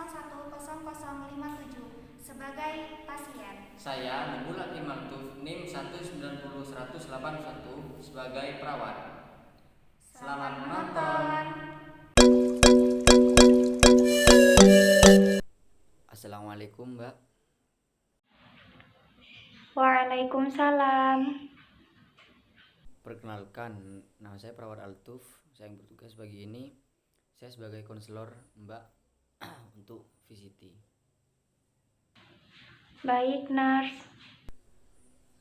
010057 sebagai pasien. Saya Nabul Hakim Maktuf NIM 1901081 sebagai perawat. Selamat menonton. Assalamualaikum, Mbak. Waalaikumsalam. Perkenalkan, nama saya Perawat Altuf. Saya yang bertugas pagi ini. Saya sebagai konselor Mbak untuk VCT. Baik, nurse.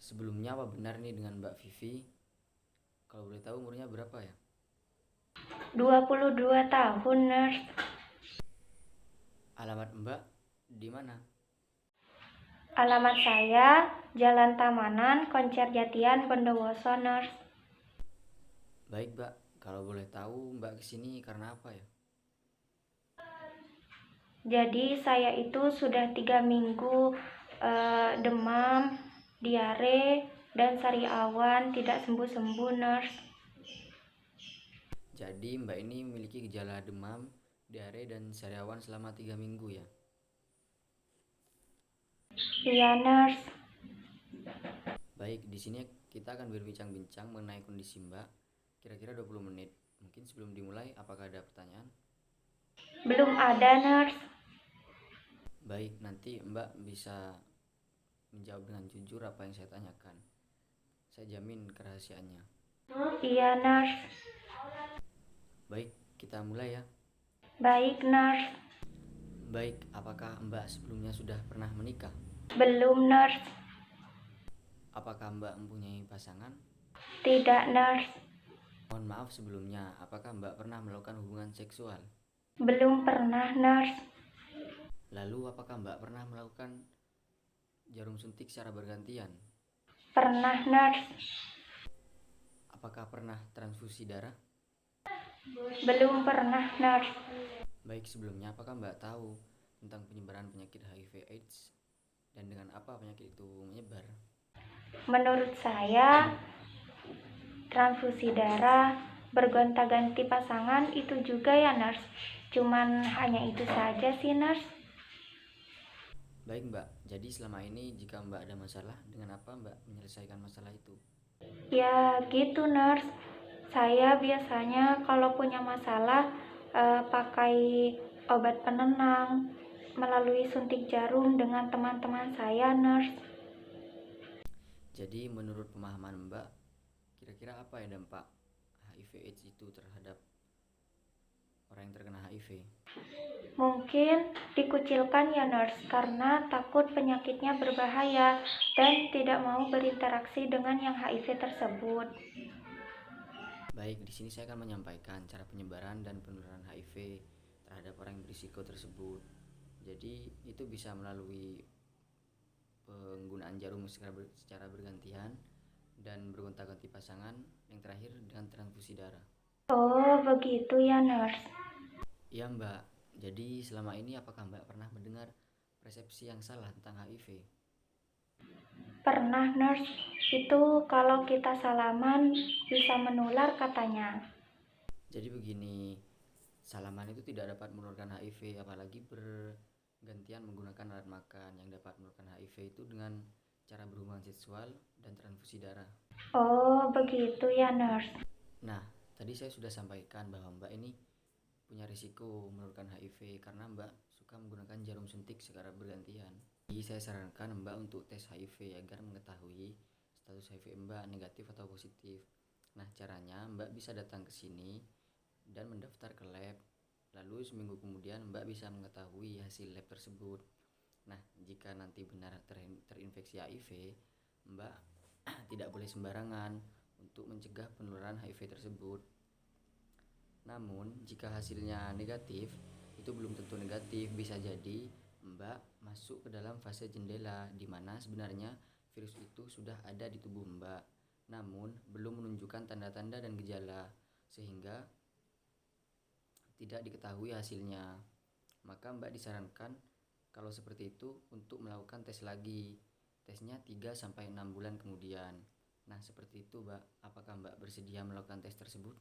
Sebelumnya apa benar nih dengan Mbak Vivi? Kalau boleh tahu umurnya berapa ya? 22 tahun, nurse. Alamat Mbak di mana? Alamat saya Jalan Tamanan, Koncer Jatian, Bondowoso, nurse. Baik, Mbak. Kalau boleh tahu Mbak kesini karena apa ya? Jadi saya itu sudah 3 minggu demam, diare, dan sariawan tidak sembuh-sembuh, nurse. Jadi Mbak ini memiliki gejala demam, diare, dan sariawan selama 3 minggu ya? Iya, nurse. Baik, di sini kita akan berbincang-bincang mengenai kondisi Mbak. Kira-kira 20 menit. Mungkin sebelum dimulai, apakah ada pertanyaan? Belum ada, nurse. Baik, nanti Mbak bisa menjawab dengan jujur apa yang saya tanyakan. Saya jamin kerahasiaannya. Iya, nurse. Baik, kita mulai ya. Baik, nurse. Baik, apakah Mbak sebelumnya sudah pernah menikah? Belum, nurse. Apakah Mbak mempunyai pasangan? Tidak, nurse. Mohon maaf sebelumnya, apakah Mbak pernah melakukan hubungan seksual? Belum pernah, nurse. Lalu apakah Mbak pernah melakukan jarum suntik secara bergantian? Pernah, nurse. Apakah pernah transfusi darah? Belum pernah, nurse. Baik, sebelumnya apakah Mbak tahu tentang penyebaran penyakit HIV/AIDS dan dengan apa penyakit itu menyebar? Menurut saya, transfusi darah, bergonta-ganti pasangan itu juga ya, nurse. Cuman hanya itu saja sih, nurse. Baik, Mbak. Jadi selama ini jika Mbak ada masalah, dengan apa Mbak menyelesaikan masalah itu? Ya gitu, nurse. Saya biasanya kalau punya masalah pakai obat penenang melalui suntik jarum dengan teman-teman saya, nurse. Jadi menurut pemahaman Mbak, kira-kira apa ya dampak HIV/AIDS itu terhadap orang yang terkena HIV? Mungkin dikucilkan ya, nurse, karena takut penyakitnya berbahaya dan tidak mau berinteraksi dengan yang HIV tersebut. Baik, di sini saya akan menyampaikan cara penyebaran dan penularan HIV terhadap orang yang berisiko tersebut. Jadi itu bisa melalui penggunaan jarum secara bergantian dan bergonta-ganti pasangan, yang terakhir dengan transfusi darah. Oh, begitu ya, nurse. Iya, Mbak. Jadi selama ini apakah Mbak pernah mendengar persepsi yang salah tentang HIV? Pernah, nurse. Itu kalau kita salaman bisa menular katanya. Jadi begini, salaman itu tidak dapat menularkan HIV, apalagi bergantian menggunakan alat makan. Yang dapat menularkan HIV itu dengan cara berhubungan seksual dan transfusi darah. Oh, begitu ya, nurse. Nah, tadi saya sudah sampaikan bahwa Mbak ini punya risiko menularkan HIV karena Mbak suka menggunakan jarum suntik secara bergantian. Jadi saya sarankan Mbak untuk tes HIV agar mengetahui status HIV Mbak negatif atau positif. Nah, caranya Mbak bisa datang ke sini dan mendaftar ke lab. Lalu seminggu kemudian Mbak bisa mengetahui hasil lab tersebut. Nah, jika nanti benar terinfeksi HIV, Mbak tidak boleh sembarangan untuk mencegah penularan HIV tersebut. Namun, jika hasilnya negatif, itu belum tentu negatif. Bisa jadi Mbak masuk ke dalam fase jendela di mana sebenarnya virus itu sudah ada di tubuh Mbak, namun belum menunjukkan tanda-tanda dan gejala, sehingga tidak diketahui hasilnya. Maka Mbak disarankan kalau seperti itu untuk melakukan tes lagi. Tesnya 3-6 bulan kemudian. Nah, seperti itu, Mbak. Apakah Mbak bersedia melakukan tes tersebut?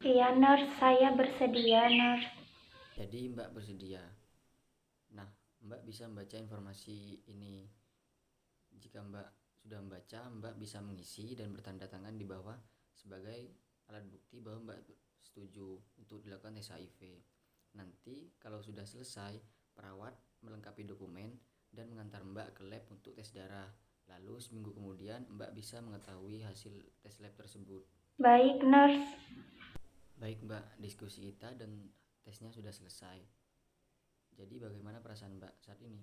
Iya, nurse. Saya bersedia, nurse. Jadi Mbak bersedia. Nah, Mbak bisa membaca informasi ini. Jika Mbak sudah membaca, Mbak bisa mengisi dan bertanda tangan di bawah sebagai alat bukti bahwa Mbak setuju untuk dilakukan tes HIV. Nanti kalau sudah selesai, perawat melengkapi dokumen dan mengantar Mbak ke lab untuk tes darah. Lalu seminggu kemudian Mbak bisa mengetahui hasil tes lab tersebut. Baik, nurse. Baik Mbak, diskusi kita dan tesnya sudah selesai. Jadi bagaimana perasaan Mbak saat ini?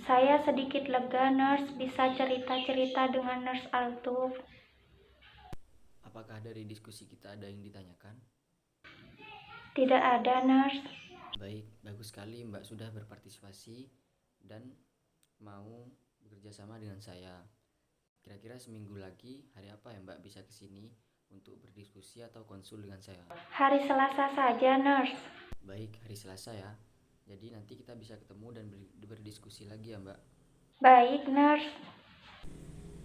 Saya sedikit lega, nurse. Bisa cerita-cerita dengan nurse Altuf. Apakah dari diskusi kita ada yang ditanyakan? Tidak ada, nurse. Baik, bagus sekali Mbak sudah berpartisipasi dan mau bekerja sama dengan saya. Kira-kira seminggu lagi hari apa ya Mbak bisa kesini untuk berdiskusi atau konsul dengan saya? Hari Selasa saja, nurse. Baik, hari Selasa ya. Jadi nanti kita bisa ketemu dan berdiskusi lagi ya Mbak. Baik, nurse.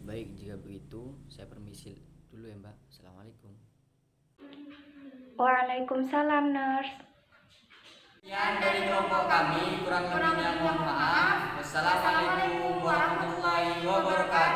Baik, jika begitu saya permisi dulu ya Mbak. Assalamualaikum. Waalaikumsalam, nurse. Sekian dari kelompok kami, kurang lebihnya mohon maaf. Wassalamualaikum warahmatullahi wabarakatuh.